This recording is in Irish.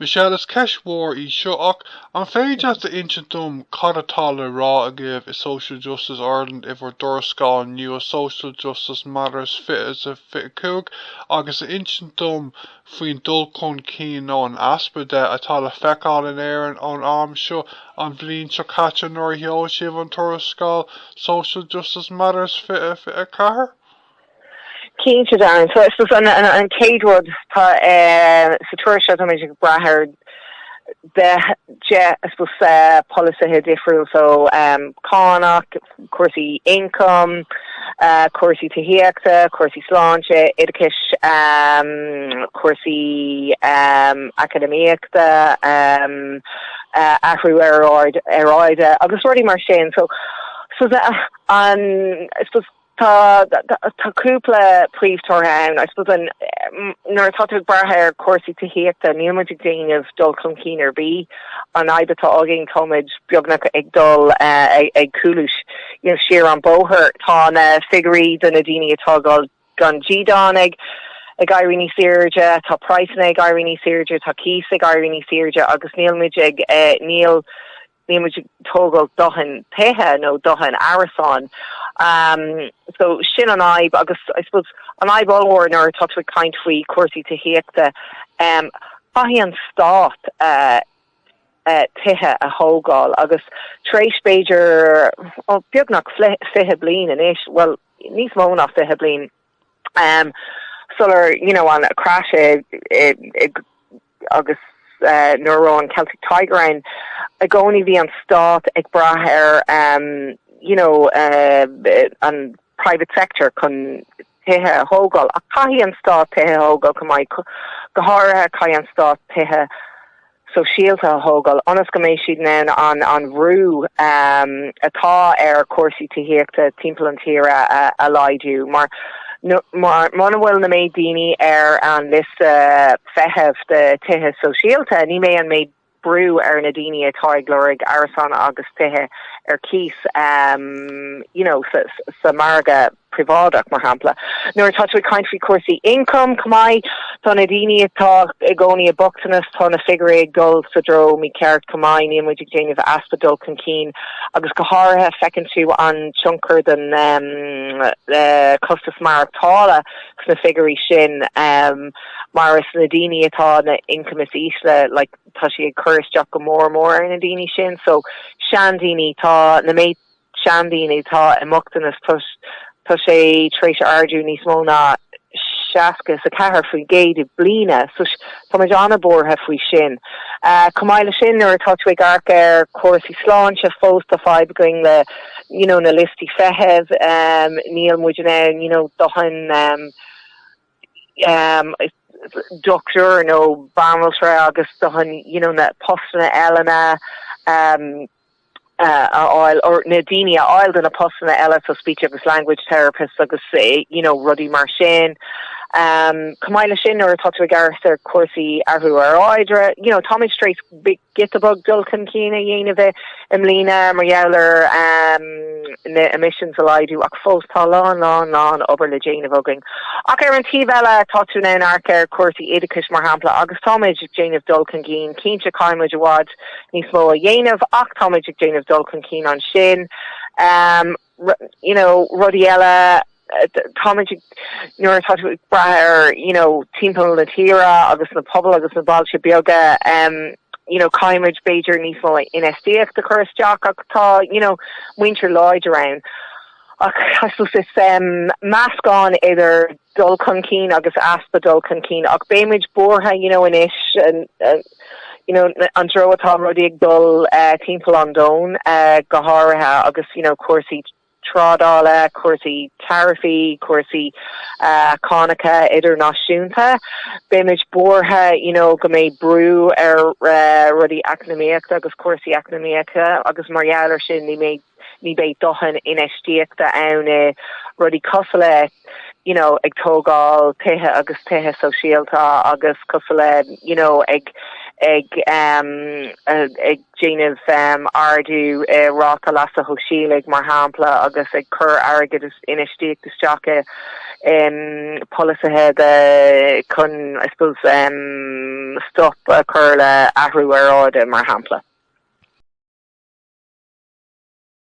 Michelle is Keshwar í seo ach an féidir de inchantúm cadatá le rá a gibh is Social Justice Ireland ifar Tuarascáil nua Social Justice Matters fit is a fit cúg agus inchantúm faoin dul chun cín nó an aspa de atá le feicáil in éireann an am seo an bhliain seo caite nuair heol sibh an Tuarascáil Social Justice Matters fit a chathair? Keen to Darren. So I suppose on Cadewood, Tuarascáil Táimid Labhair, I suppose policy had different. So Connacht, Corsi income, Corsi Tahiacta, Corsi Sláinte, Idikish, Corsi Academiacta, Ahru Eroida, Agus Roddy Marchin. So that I suppose. Tá cúpla príomhtarthain, I suppose nuair atá Labhair cuasaí tahiachta níl muid daanamh dul chun cín ar bí an aibe tá agin toid beagnach ag dul ag cúlais siar an bóthir tá na figurí don na daoine atá gan ddídánig ag éirí ní Saoirde, tá praisna ag éirí ní Saoirde, tá cís ag éirí ní Saoirde agus níl muid ag níl muid tógáil dothan taithe nó dothan Arasán. So sin an aib agus I suppose an aib allhór nor touch with kind fui cuasaí tahiachta fahi an stát tithe a hógáil agus tréis Beiidir beagnach fiche blin in ish well níos mó nach fiche blin sular an a crash agus neuro an Celtic Aibreáin a gcónaí bhí an stát ag Labhair an private sector kun tithe hógáil a caihí an stát tithe hógáil go mai gotháthe cai an stát tithe so síalta hógáil anas go mééis siad nen an rú atá ar cuasaí tahiachta timpeall an tíre a laidú mar bhfuil na méid daoine ar an list feitheamh de tithe so síalta ní mé an méid brú ar na daoine atá glórig Arasán agus tithe ar cís sa marga privádach mar hampla. Nuair tá tú kind fao cuasaí income cumai tá na daoine atá i gcónaí a bochtanas tá na figurí ag dul sa dro mí ceart cumai ní muid ag déanamh aspa dul chun cín agus go háirithe fecinn tú an tionchar den costas marachtála na figurí sin mar is na daoine atá na income is ísle like tá si ag chuiristeach go mór na daoine sin so seandaoine tá na méid seandaoine tá imachtanas tá sé tréis ardú níos mó na seaca sa cethir faoi géad I blina so tá muid anna bortha faoi sin. Cumáile sin nuair atá tú ag arc ar cuasaí sláinte fós tá fáib going le na listí feitheh níl muid dohan doctor nó barmilsre agus dohan na postna eilena oil or Nadinia oil than a postna ella so speech of his language therapist agus ruddy mar sin Cumáile sin or tá garster cuasaí Ahru Eroida Tommy Street big get the bug dul chun cín a dhéanamh imlína marjouler na emissions a laidú ach fós tá lán ober le Jane voging ach ar an tíbhela tá tú ná arc ar cuasaí Idikish mar hampla agus táid Jane of dul chun cín cínte caiimiid a bhád níos mó a dhéanamh ach táid Jane of dul chun cín an sin rudí eile Tomid nuair atá Labhair timpeall na tíra agus na pobl agus na bailte beaga caiimiid Beiidir níos mó inestíocht de chuisteach ach tá winter Aibreáin ach I suppose is meascán idir dul chun cín agus aspa dul chun cín ach béimiid bortha inis an dro atá rudí ag dul timpeall an dón go háirithe agus cuasaí trádála, cuasaí tarifaí, cuasaí cánacha idirnáisiúnta. Béimiid bortha, go méid brú ar rudí academiaachta agus cuasaí academiacha agus marjouler sin ní bé dohan inestíochta ann rudí cosala ag tógáil tithe agus tithe sosiálta agus cosala ag ag Jainah ardú ráta lasa hoshílig mar hampla agus ag cur agad is inistíag de stracha policy kun I suppose stop a curl ahruarada mar hampla.